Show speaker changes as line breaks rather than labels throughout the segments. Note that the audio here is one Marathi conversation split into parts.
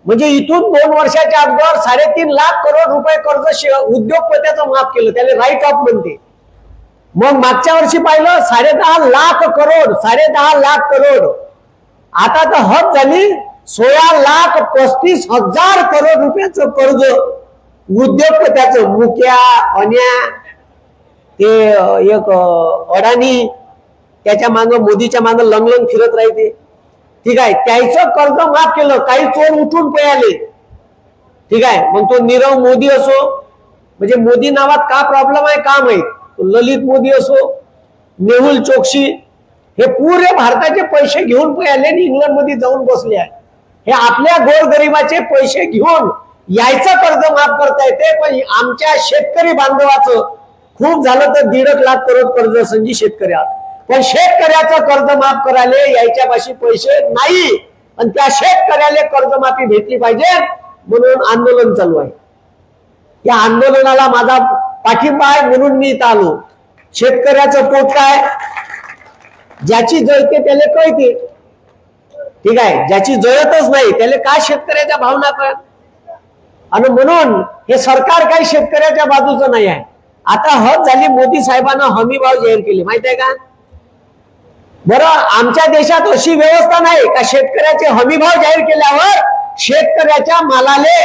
म्हणजे इथून 2 वर्षाच्या अगोदर 3.5 लाख करोड रुपये कर्ज उद्योगपत्याचं माफ केलं, त्याला राईट ऑफ म्हणते. मग मागच्या वर्षी पाहिलं 10.5 लाख करोड, 10.5 लाख करोड. आता तर हद झाली 16,35,000 करोड रुपयाचं कर्ज उद्योगपत्याचं. मुक्या, अन्या, ते एक अडाणी, त्याच्या मागं मोदीच्या मागं लंगलंग फिरत राहते. ठीक आहे, त्याचं कर्ज माफ केलं. काही चोर उठून पळाले. ठीक आहे, मग तो नीरव मोदी असो, म्हणजे मोदी नावात का प्रॉब्लेम आहे का माहित, ललित मोदी असो, मेहुल चोक्सी, हे पुरे भारताचे पैसे घेऊन पळाले आणि इंग्लंडमध्ये जाऊन बसले आहे. हे आपल्या गोरगरिबाचे पैसे घेऊन यायचं कर्ज माफ करता येते, पण आमच्या शेतकरी बांधवाचं खूप झालं तर 1.5 लाख करोड कर्ज संजी शेतकऱ्या, पण शेतकऱ्याचं कर्ज माफ करायला यायच्यापाशी पैसे नाही. आणि त्या शेतकऱ्याला कर्जमाफी भेटली पाहिजे म्हणून आंदोलन चालू आहे. या आंदोलनाला माझा पाठिंबा आहे म्हणून मी इथं आलो. शेतकऱ्याचं पोट काय, ज्याची जळते त्याला कळते. ठीक आहे, ज्याची जळतच नाही त्याला काय शेतकऱ्याच्या भावना कळत. आणि म्हणून हे सरकार काही शेतकऱ्याच्या बाजूचं नाही आहे. आता हद झाली, मोदी साहेबांना हमी भाव जाहीर केले, माहित आहे का. बरं, आमच्या देशात अशी व्यवस्था नाही का शेतकऱ्याचे हमी भाव जाहीर केल्यावर शेतकऱ्याच्या मालाले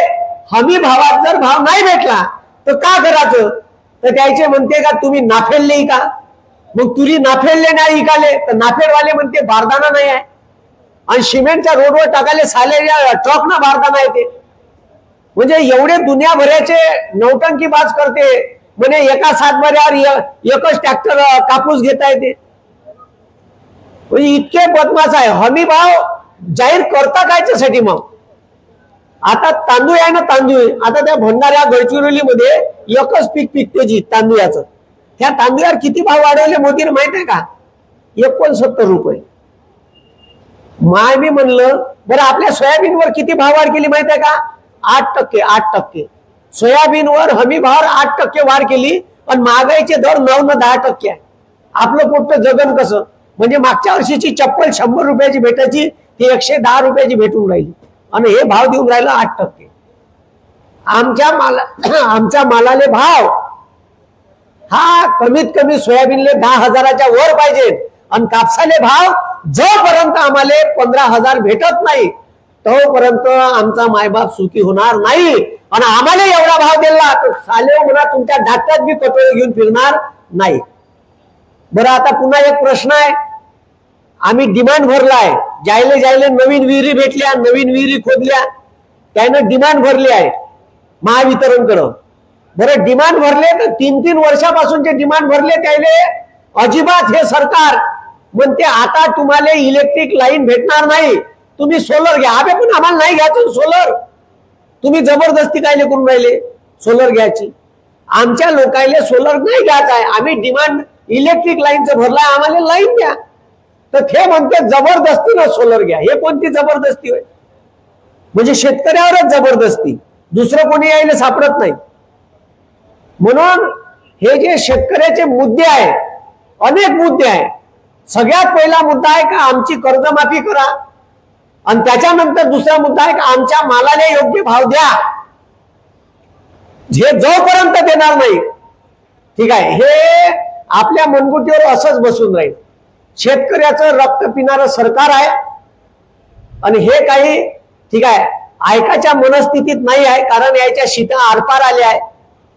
हमी भावात जर भाव नाही भेटला तर का करायचं. तर त्याचे म्हणते का तुम्ही नाफेडले का, मग तुरी नाफेडले नाही इकाले तर नाफेडवाले म्हणते बारदाना नाही आहे. आणि सिमेंटच्या रोडवर टाकाले साले ट्रक ना बारदाना येते. म्हणजे एवढे दुनियाभराचे नौटंकीबाज करते. म्हणजे एका सातबाऱ्यावर एकच ट्रॅक्टर कापूस घेता येते. म्हणजे इतके बदमाश आहे. हमी भाव जाहीर करता कायच्यासाठी मग. आता तांदूळ आहे ना, तांदूळ आता त्या भंडाऱ्या गडचिरोलीमध्ये एकच पीक पिकते जी तांदूळाचं. त्या तांदूळावर किती भाव वाढवले मोदीने माहित आहे का, 69 रुपये. मी म्हणलं बरं आपल्या सोयाबीनवर किती भाव वाढ केली माहित आहे का, 8%. 8%. सोयाबीनवर हमी भावावर 8% वाढ केली. पण महागाईचे दर 9 न 10% आहे. आपलं पोट जगन कसं. म्हणजे मागच्या वर्षीची चप्पल 100 रुपयाची भेटायची ती 110 रुपयाची भेटून राहिली. आणि हे भाव देऊन राहिलं 8%. आमच्या मालाले भाव हा कमीत कमी सोयाबीनले 10,000च्या वर पाहिजे. आणि कापसाले भाव जोपर्यंत आम्हाला 15,000 भेटत नाही तोपर्यंत आमचा मायबाप सुखी होणार नाही. आणि आम्हाला एवढा भाव दिला तर साले म्हणा तुमच्या डाक्यात बी कटोळे घेऊन फिरणार नाही. बरं, आता पुन्हा एक प्रश्न आहे. आम्ही डिमांड भरलाय, जायले नवीन विहिरी भेटल्या, नवीन विहिरी खोदल्या, त्यानं डिमांड भरली आहे महावितरणकडं. बरं, डिमांड भरले तर 3-3 वर्षापासूनचे डिमांड भरले, त्याले अजिबात हे सरकार म्हणते आता तुम्हाला इलेक्ट्रिक लाईन भेटणार नाही, तुम्ही सोलर घ्या. अबे पण आम्हाला नाही घ्यायचं सोलर. तुम्ही जबरदस्ती कायले करून राहिले सोलर घ्यायची. आमच्या लोकांना सोलर नाही घ्यायचं आहे. आम्ही डिमांड इलेक्ट्रिक लाईनचं भरलाय, आम्हाला लाईन द्या. तर ते म्हणते जबरदस्तीनं सोलर घ्या. हे कोणती जबरदस्ती होय. म्हणजे शेतकऱ्यावरच जबरदस्ती, दुसरं कोणी यायला सापडत नाही. म्हणून हे जे शेतकऱ्याचे मुद्दे आहे, अनेक मुद्दे आहे. सगळ्यात पहिला मुद्दा आहे का आमची कर्जमाफी करा. आणि त्याच्यानंतर दुसरा मुद्दा आहे का आमच्या मालाला योग्य भाव द्या. जे जोपर्यंत देणार नाही, ठीक आहे, हे आपल्या मनगुटीवर असंच बसून राहील. शेतकऱ्याचं रक्त पिणारं सरकार आहे. आणि हे काही ठीक आहे ऐकायच्या मनस्थितीत नाही आहे, कारण याच्या शीता आरपार आल्या आहे.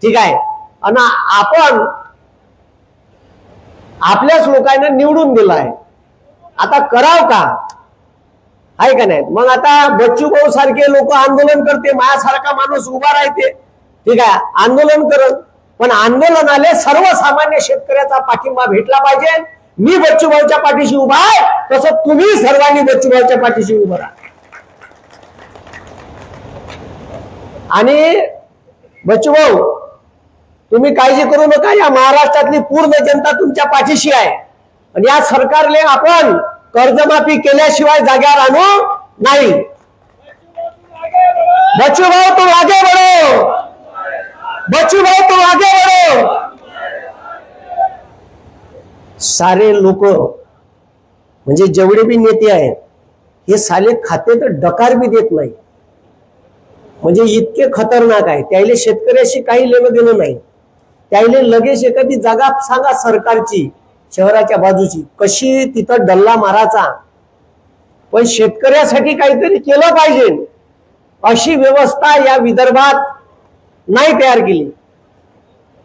ठीक आहे, आणि आपण आपल्याच लोकांना निवडून दिलं आहे. आता कराव का आहे का नाही. मग आता बच्चू भाऊ सारखे लोक आंदोलन करते, माझ्यासारखा माणूस उभा राहते. ठीक आहे, आंदोलन करत, पण आंदोलनाले सर्वसामान्य शेतकऱ्याचा पाठिंबा भेटला पाहिजे. मी बच्चू भाऊच्या पाठीशी उभा आहे, तसं तुम्ही सर्वांनी बच्चू भाऊच्या पाठीशी उभं राहा. आणि बच्चू भाऊ तुम्ही काळजी करू नका, या महाराष्ट्रातली पूर्ण जनता तुमच्या पाठीशी आहे. आणि या सरकारने आपण कर्जमाफी केल्याशिवाय जाग्यावर आणू नाही. बच्चू भाऊ तुम आगे बढ़ो, बच्चू भाऊ तुम आगे बढ़ो. सारे लोक म्हणजे जेवढे बी नेते आहेत हे साले खाते तर डकार बी देत नाही. म्हणजे इतके खतरनाक आहे. त्याले शेतकऱ्याशी काही लेणं देणं नाही. त्याले लगेच एखादी जागा सांगा सरकारची शहराच्या बाजूची, कशी तिथं डल्ला मारायचा, पण शेतकऱ्यासाठी काहीतरी केलं पाहिजे अशी व्यवस्था या विदर्भात नाही तयार केली.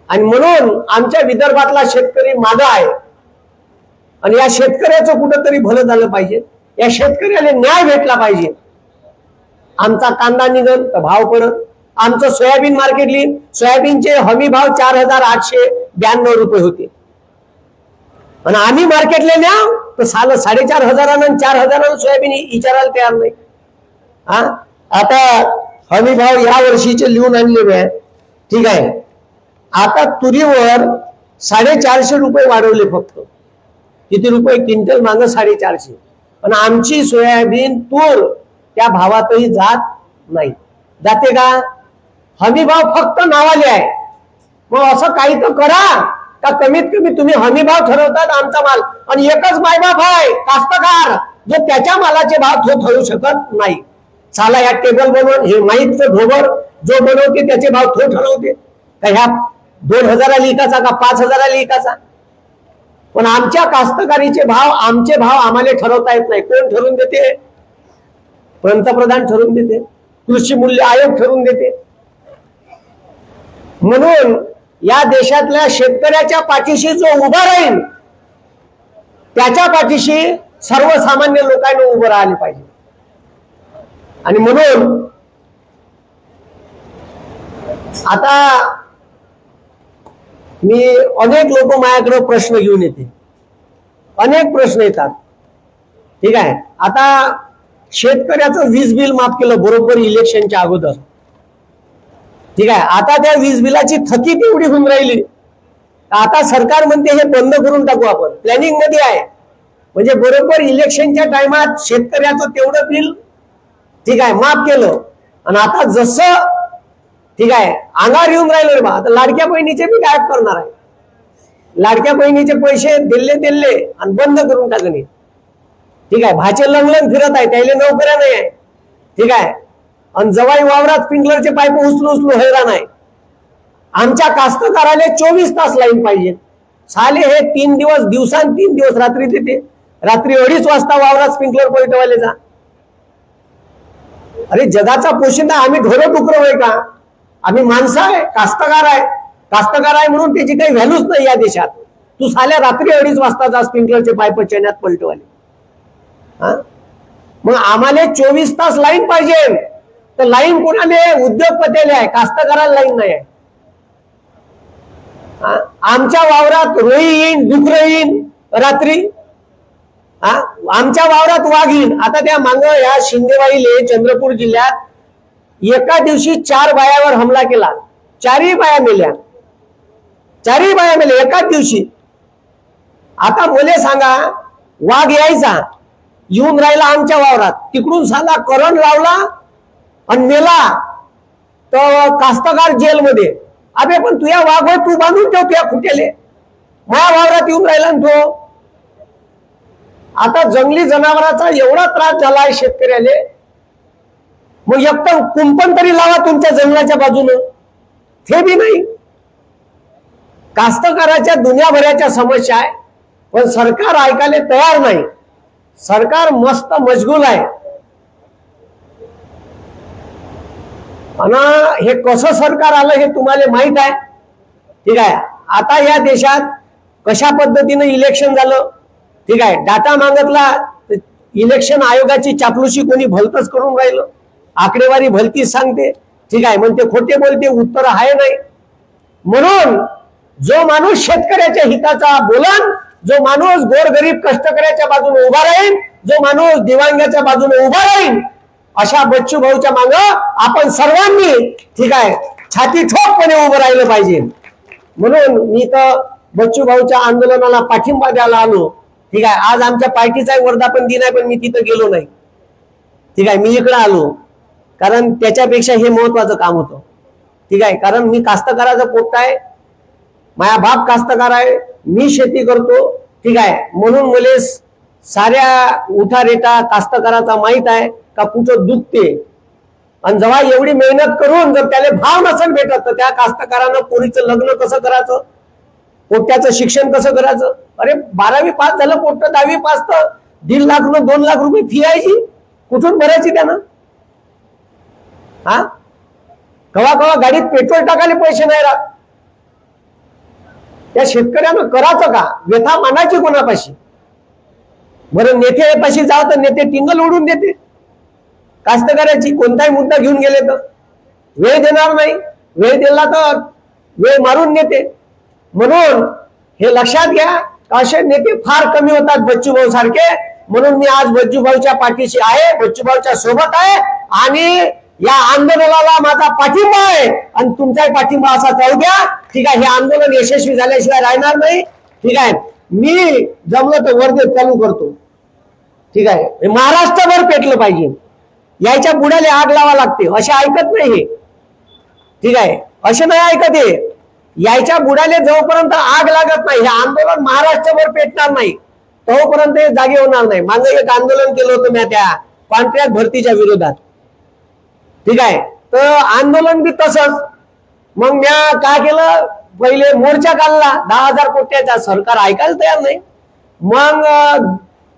आणि म्हणून आमच्या विदर्भातला शेतकरी मागे आहे. आणि या शेतकऱ्याचं कुठंतरी भलं झालं पाहिजे, या शेतकऱ्याला न्याय भेटला पाहिजे. आमचा कांदा निघल तर भाव पडत, आमचं सोयाबीन मार्केटली सोयाबीनचे हमी भाव 4,892 रुपये होते आणि आम्ही मार्केटला न्या तर साल 4,500 4,000 सोयाबीन विचारायला तयार नाही. आता हमी भाव या वर्षीचे लिहून आणलेले आहे. ठीक आहे, आता तुरीवर 450 रुपये वाढवले, फक्त किती रुपये क्विंटल मागं 450. पण आमची सोयाबीन तूर त्या भावातही जात नाही. जाते का? हमी भाव फक्त नावाले आहे. मग असं काही तर करा का कमीत कमी तुम्ही हमी भाव ठरवतात आमचा माल, आणि एकच मायबाप आहे कास्तकार जो त्याच्या मालाचे भाव तो ठरवू शकत नाही. साला या टेबल बनवून हे माहीतचं ढोबर जो बनवते त्याचे भाव तो ठरवते का ह्या 2,000 लिकाचा का 5,000 लिकाचा. पण आमच्या कास्तकारीचे भाव, आमचे भाव आम्हाला ठरवता येत नाही. कोण ठरवून देते? पंतप्रधान ठरवून देते, कृषी मूल्य आयोग ठरवून देते. म्हणून या देशातल्या शेतकऱ्याच्या पाठीशी जो उभा राहील त्याच्या पाठीशी सर्वसामान्य लोकांनी उभं राहिले पाहिजे. आणि म्हणून आता मी अनेक लोक माझ्याकडे प्रश्न घेऊन येते, अनेक प्रश्न येतात. ठीक आहे, आता शेतकऱ्याचं वीज बिल माफ केलं बरोबर इलेक्शनच्या अगोदर. ठीक आहे, आता त्या वीज बिलाची थकीत एवढी होऊन राहिली, आता सरकार म्हणते हे बंद करून टाकू आपण, प्लॅनिंग मध्ये आहे. म्हणजे बरोबर इलेक्शनच्या टाइमात शेतकऱ्याचं तेवढं बिल ठीक आहे माफ केलं, आणि आता जसं ठीक आहे अंगावर येऊन राहिले बा, आता लाडक्या बहिणीचे बी गायब करणार आहे. लाडक्या बहिणीचे पैसे दिले आणि बंद करून टाकणे. ठीक आहे, भाचे लंगलंग फिरत आहे, त्याला नोकऱ्या नाही आहे. ठीक आहे, आणि जवाई वावरात स्प्रिंकलरचे पाईप उचलू हैराण आहे. आमच्या कास्तकाराले 24 तास लाईन पाहिजे. साले हे 3 दिवस दिवसांत 3 दिवस रात्री देते, रात्री 2:30 वाजता वावरात स्प्रिंकलर पलटवाले जा. अरे जगाचा पोशिंदा आम्ही ढोरं डुकरं होय का? आम्ही माणसं आहे, कास्तकार आहे. कास्तकार आहे म्हणून त्याची काही व्हॅल्यूच नाही या देशात. तू साल्या रात्री 2:30 वाजता जा स्प्रिंकलरचे पाईप चण्यात पलटवाले. मग आम्हाला 24 तास लाईन पाहिजे, तर लाईन कोणाले? उद्योगपतीला आहे, कास्तकाराला लाईन नाही आहे. आमच्या वावरात रोई येईन, डुकर येईन रात्री, आमच्या वावरात वाघ येईन. आता त्या मांग या शिंदेवाईले चंद्रपूर जिल्ह्यात एका दिवशी 4 बायावर हमला केला, 4ही बाया मेल्या, 4ही बाया मेल्या एकाच दिवशी. आता बोले सांगा, वाघ यायचा येऊन राहिला आमच्या वावरात, तिकडून साला करंट लावला आणि मेला, तर कास्तकार जेलमध्ये. अबे पण तुझ्या वाघ होय, तू बांधून ठेव तुझ्या खुट्याले, माझ्या वावरात येऊन राहिला ना तो. आता जंगली जनावरांचा एवढा त्रास झाला आहे शेतकऱ्याले, मग एकदम कुंपण तरी लावा तुमच्या जंगलाच्या बाजूनं, ते बी नाही. कास्तकाराच्या दुनियाभराच्या समस्या आहे, पण सरकार ऐकायला तयार नाही. सरकार मस्त मशगूल आहे. आणि हे कसं सरकार आलं हे तुम्हाला माहित आहे. ठीक आहे, आता या देशात कशा पद्धतीने इलेक्शन झालं. ठीक आहे, डाटा मागितला, इलेक्शन आयोगाची चापलूसी कोणी भलतच करून राहिलं, आकडेवारी भलतीच सांगते. ठीक आहे, म्हणते खोटे बोलते, उत्तर आहे नाही. म्हणून जो माणूस शेतकऱ्याच्या हिताचा बोलन, जो माणूस गोरगरीब कष्टकऱ्याच्या बाजूने उभा राहील, जो माणूस दिव्यांगाच्या बाजूने उभा राहील, अशा बच्चू भाऊच्या माग आपण सर्वांनी ठीक आहे छाती ठोकपणे उभं राहिलं पाहिजे. म्हणून मी तर बच्चू भाऊच्या आंदोलनाला पाठिंबा द्यायला आलो. ठीक आहे, आज आमच्या पार्टीचा वर्धापन दिन आहे, पण मी तिथं गेलो नाही. ठीक आहे, मी इकडे आलो कारण त्याच्यापेक्षा हे महत्वाचं काम होतं. ठीक आहे, कारण मी कास्तकाराचं पोट आहे, माझा बाप कास्तकार आहे, मी शेती करतो. ठीक आहे, म्हणून मला साऱ्या उठारेटा कास्तकाराचा माहित आहे का कुठं दुखते. आणि जेव्हा एवढी मेहनत करून जर त्याला भाव नसेल भेटत तर त्या कास्तकारानं पोरीचं लग्न कसं करायचं, पोट्याचं शिक्षण कसं करायचं? अरे 12वी पास झालं पोट्ट, 10वी पास तर 1.5 लाख 2 लाख रुपये फी आहे, कुठून भरायची त्यानं? हा, कवा कवा गाडीत पेट्रोल टाकायला पैसे नाही राहत. त्या शेतकऱ्यानं करायचं का? व्यथा मानायची कोणापाशी? बरं नेत्यापाशी जाव तर नेते टिंगल उडून देते. कास्तकाराची कोणताही मुद्दा घेऊन गेले तर वेळ देणार नाही, वेळ दिला तर वेळ मारून नेते. म्हणून हे लक्षात घ्या, असे नेते फार कमी होतात बच्चू भाऊ सारखे. म्हणून मी आज बच्चू भाऊच्या पाठीशी आहे, बच्चू भाऊच्या सोबत आहे आणि या आंदोलनाला माझा पाठिंबा आहे आणि तुमचाही पाठिंबा असा राहू द्या. ठीक आहे, हे आंदोलन यशस्वी झाल्याशिवाय राहणार नाही. ठीक आहे, मी जमलं तर वर्धेत चालू करतो. ठीक आहे, महाराष्ट्रभर पेटलं पाहिजे, यायच्या बुडाला आग लावा लागते, असे ऐकत नाही हे. ठीक आहे, असे नाही ऐकत हे. यायच्या बुडाले जोपर्यंत आग लागत नाही, हे आंदोलन महाराष्ट्रभर पेटणार नाही तोपर्यंत हे जागे होणार नाही. मागे एक आंदोलन केलं होतं मी त्या कॉन्ट्रॅक्ट भरतीच्या विरोधात. ठीक आहे, तर आंदोलन बी तसंच. मग मी काय केलं, पहिले मोर्चा काढला 10,000 कोट्याचा, सरकार ऐकायला तयार नाही. मग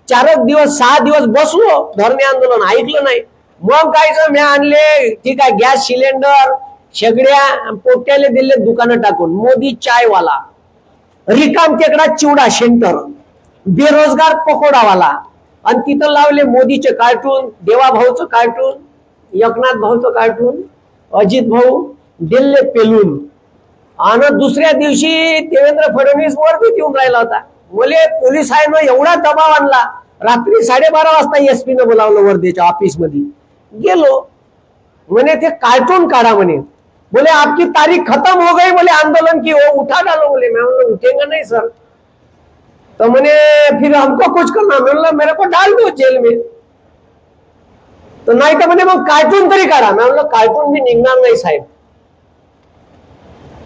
4 दिवस 6 दिवस बसलो धरणे आंदोलन, ऐकलं नाही. मग कायचं मी आणले, ठीक आहे, गॅस सिलेंडर शेगड्या पोट्याले दिले दुकानं टाकून. मोदी चायवाला, रिकाम टेकडा चिवडा सेंटर, बेरोजगार पकोडावाला, आणि तिथं लावले मोदीचे कार्टून, देवा भाऊचं कार्टून, एकनाथ भाऊचं कार्टून, अजित भाऊ दिल्ले पेलून. आणि दुसऱ्या दिवशी देवेंद्र फडणवीस वर्धेत येऊन राहिला होता. मला पोलिसांना एवढा दबाव आणला, रात्री 12:30 वाजता एसपी न बोलावलं वर्धेच्या ऑफिस मध्ये. गेलो, म्हणे ते कार्टून काढा म्हणे. बोले आपकी तारीख खत्म हो गई, बोले आंदोलन की, वो उठा डालो. बोले मैं बोला उठेगा नहीं सर. तो मैंने फिर हमको कुछ करना, मैं बोला मेरे को डाल दो जेल में. तो नहीं तो मैंने मग कार्टून तरी काढा. मैं बोला कार्टून भी निघणार नाही साहेब.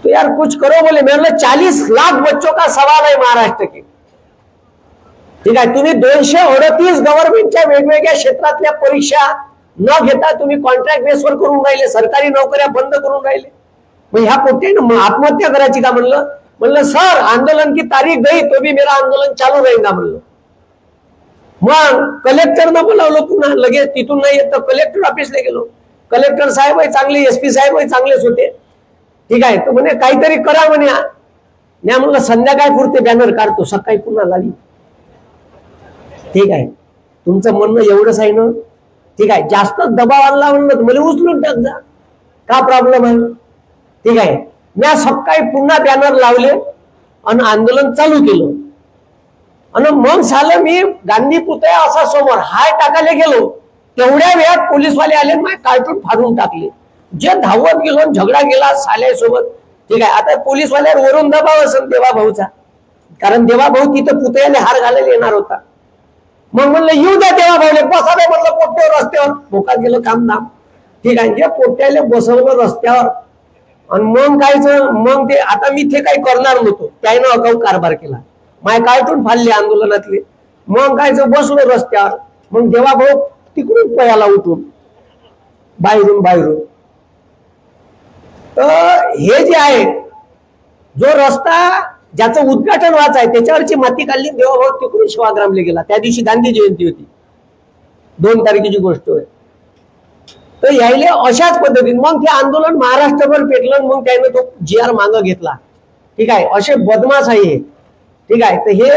तो यार कुछ करो बोले. मैं बोला 40 लाख बच्चों का सवाल है महाराष्ट्र के. ठीक आहे, तुम्ही 238 गव्हर्नमेंटच्या वेगवेगळ्या क्षेत्रातल्या परीक्षा न घेता तुम्ही कॉन्ट्रॅक्ट बेसवर करून राहिले, सरकारी नोकऱ्या बंद करून राहिले. मग ह्या पोट्यानं आत्महत्या करायची का? म्हणलं सर आंदोलन की तारीख गई तो भी मेरा आंदोलन चालू रहेगा म्हणलं. मग कलेक्टरनं बोलावलं पुन्हा लगेच. तिथून नाही येत तर कलेक्टर ऑफिसला गेलो. कलेक्टर साहेब चांगले, एसपी साहेब चांगलेच होते. ठीक आहे, तो म्हणे काहीतरी करा म्हणे. नाही म्हणलं संध्याकाळी पुरते बॅनर काढतो, सकाळी पुन्हा लावी. ठीक आहे, तुमचं म्हणणं एवढंच आहे ना. ठीक आहे, जास्त दबाव आणला म्हणलं मला उचलून टाक जा, का प्रॉब्लेम आहे? ठीक आहे, मी सकाळी पुन्हा बॅनर लावले आणि आंदोलन चालू केलं. आणि मग झालं मी गांधी पुतळा असा समोर हाय टाकायला गेलो, तेवढ्या वेळात पोलीसवाले आले, माझे कार्टून फाडून टाकले. जे धावत गेलो, झगडा गेला साल्यासोबत. ठीक आहे, आता पोलीसवाल्यावर वरून दबाव असेल देवा भाऊचा, कारण देवा भाऊ तिथं पुतळ्याला हार घालायला येणार होता. मग म्हणलं येऊ द्या देवा भाऊले, बसा दे म्हणलं पोट्यावर रस्त्यावर. भोकात गेलं काम धाम. ठीक आहे, जे पोट्याले बसवलं रस्त्यावर. आणि मग कायचं, मग ते आता मी ते काही करणार नव्हतो, त्यानं अगाऊ कारभार केला, माय कार्टून फाडले आंदोलनातले. मग कायचं बसलो रस्त्यावर. मग देवा भाऊ तिकडून पयाला उठून बाहेरून. तर हे जे आहे, जो रस्ता ज्याचं उद्घाटन व्हायचं आहे त्याच्यावरची माती काढली, देवाभाऊ तिकडून शिवाग्रामला गेला. त्या दिवशी गांधी जयंती होती, 2 तारखेची गोष्ट आहे. तर यायले अशाच पद्धतीने मग ते आंदोलन महाराष्ट्रभर पेटलं. मग त्याने तो GR मागं घेतला. ठीक आहे, असे बदमाश आहे हे. ठीक आहे, तर हे